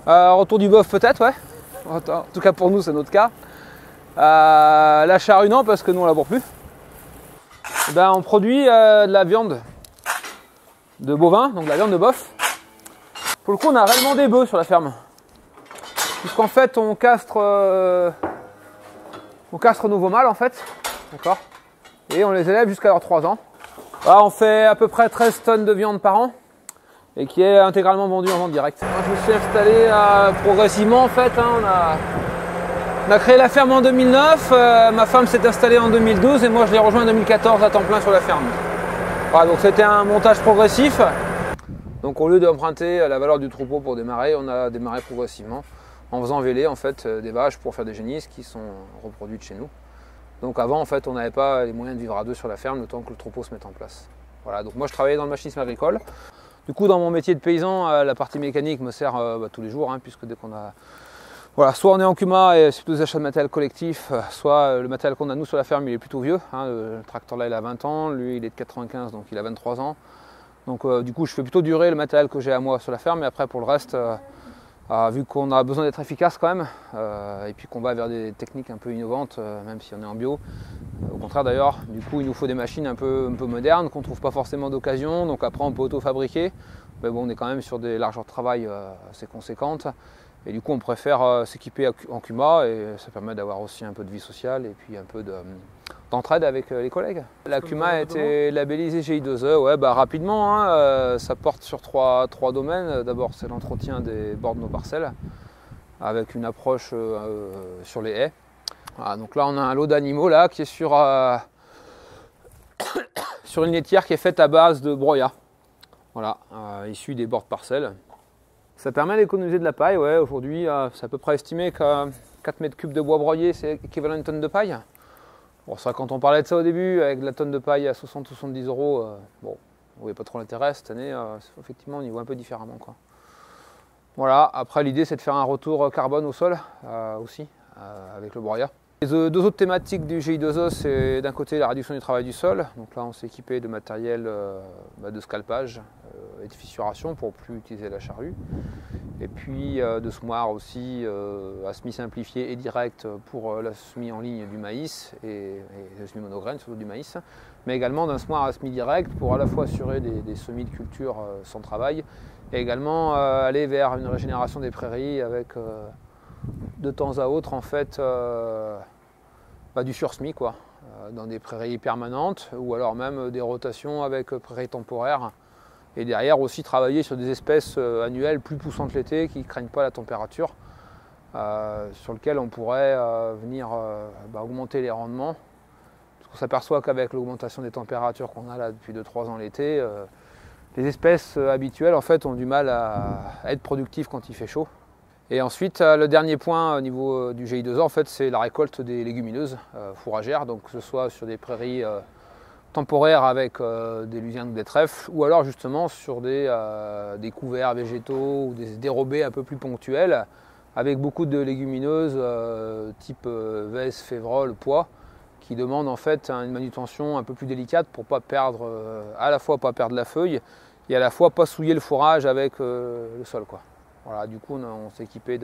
Retour du boeuf peut-être, ouais. En tout cas pour nous c'est notre cas. La charrue non parce que nous on laboure plus. Ben, on produit de la viande de bovin, donc de la viande de bœuf. Pour le coup on a réellement des bœufs sur la ferme. Puisqu'en fait on castre nos veaux mâles en fait. D'accord. Et on les élève jusqu'à leurs 3 ans. Voilà, on fait à peu près 13 tonnes de viande par an. Et qui est intégralement vendue en vente directe. Moi, je me suis installé progressivement en fait. On a créé la ferme en 2009, ma femme s'est installée en 2012 et moi je l'ai rejoint en 2014 à temps plein sur la ferme. Voilà, donc c'était un montage progressif. Donc au lieu d'emprunter la valeur du troupeau pour démarrer, on a démarré progressivement en faisant véler en fait des vaches pour faire des génisses qui sont reproduites chez nous. Donc avant en fait on n'avait pas les moyens de vivre à deux sur la ferme le temps que le troupeau se mette en place. Voilà, donc moi je travaillais dans le machinisme agricole. Du coup, dans mon métier de paysan, la partie mécanique me sert tous les jours, puisque dès qu'on a... Voilà, soit on est en CUMA et c'est plutôt des achats de matériel collectif, soit le matériel qu'on a nous sur la ferme, il est plutôt vieux. Le tracteur là, il a 20 ans, lui il est de 95, donc il a 23 ans. Donc du coup, je fais plutôt durer le matériel que j'ai à moi sur la ferme, et après pour le reste, vu qu'on a besoin d'être efficace quand même, et puis qu'on va vers des techniques un peu innovantes, même si on est en bio, au contraire d'ailleurs, du coup il nous faut des machines un peu modernes qu'on ne trouve pas forcément d'occasion, donc après on peut auto-fabriquer, mais bon on est quand même sur des largeurs de travail assez conséquentes, et du coup on préfère s'équiper en CUMA, et ça permet d'avoir aussi un peu de vie sociale et puis un peu d'entraide avec les collègues. La CUMA a été labellisée GI2E, ouais, rapidement, ça porte sur trois domaines. D'abord c'est l'entretien des bords de nos parcelles, avec une approche sur les haies. Voilà, donc là on a un lot d'animaux là qui est sur une laitière qui est faite à base de broyat, voilà, issu des bords de parcelles. Ça permet d'économiser de la paille, ouais, aujourd'hui c'est à peu près estimé qu'à 4 mètres cubes de bois broyé c'est équivalent à une tonne de paille. Bon, ça, quand on parlait de ça au début, avec la tonne de paille à 60-70 €, bon, on voyait pas trop l'intérêt. Cette année, effectivement on y voit un peu différemment, quoi. Voilà, après l'idée c'est de faire un retour carbone au sol aussi, avec le broyat. Les deux autres thématiques du GI2E, c'est d'un côté la réduction du travail du sol. Donc là on s'est équipé de matériel de scalpage et de fissuration pour plus utiliser la charrue. Et puis de semoirs aussi à semis simplifié et direct pour la semis en ligne du maïs et la semis monograine, surtout du maïs. Mais également d'un semoir à semis direct pour à la fois assurer des semis de culture sans travail et également aller vers une régénération des prairies avec de temps à autre en fait du sursemis, quoi, dans des prairies permanentes ou alors même des rotations avec prairies temporaires, et derrière aussi travailler sur des espèces annuelles plus poussantes l'été qui ne craignent pas la température, sur lesquelles on pourrait venir augmenter les rendements, parce qu'on s'aperçoit qu'avec l'augmentation des températures qu'on a là depuis 2-3 ans l'été, les espèces habituelles en fait ont du mal à être productives quand il fait chaud. Et ensuite, le dernier point au niveau du GI2E, en fait, c'est la récolte des légumineuses fourragères, donc que ce soit sur des prairies temporaires avec des luzerne ou des trèfles, ou alors justement sur des couverts végétaux ou des dérobés un peu plus ponctuels, avec beaucoup de légumineuses type vesse, févrole, pois, qui demandent en fait une manutention un peu plus délicate pour pas perdre, à la fois pas perdre la feuille et à la fois pas souiller le fourrage avec le sol, quoi. Voilà, du coup on s'est équipé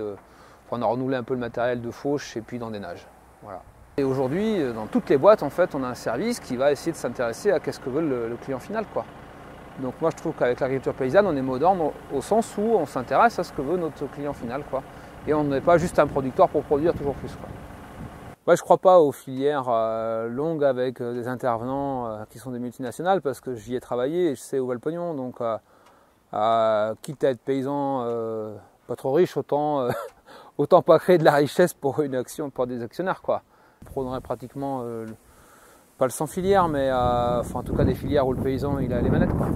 on a renouvelé un peu le matériel de fauche et puis d'endainage. Voilà. Et aujourd'hui, dans toutes les boîtes, en fait, on a un service qui va essayer de s'intéresser à ce que veut le client final, quoi. Donc moi je trouve qu'avec l'agriculture paysanne, on est moderne au sens où on s'intéresse à ce que veut notre client final, quoi. Et on n'est pas juste un producteur pour produire toujours plus, quoi. Ouais, je ne crois pas aux filières longues avec des intervenants qui sont des multinationales, parce que j'y ai travaillé et je sais où va le pognon. Donc quitte à être paysan pas trop riche, autant pas créer de la richesse pour une action, pour des actionnaires, quoi. On prônerait pratiquement pas le sans filière, mais en tout cas des filières où le paysan il a les manettes, quoi.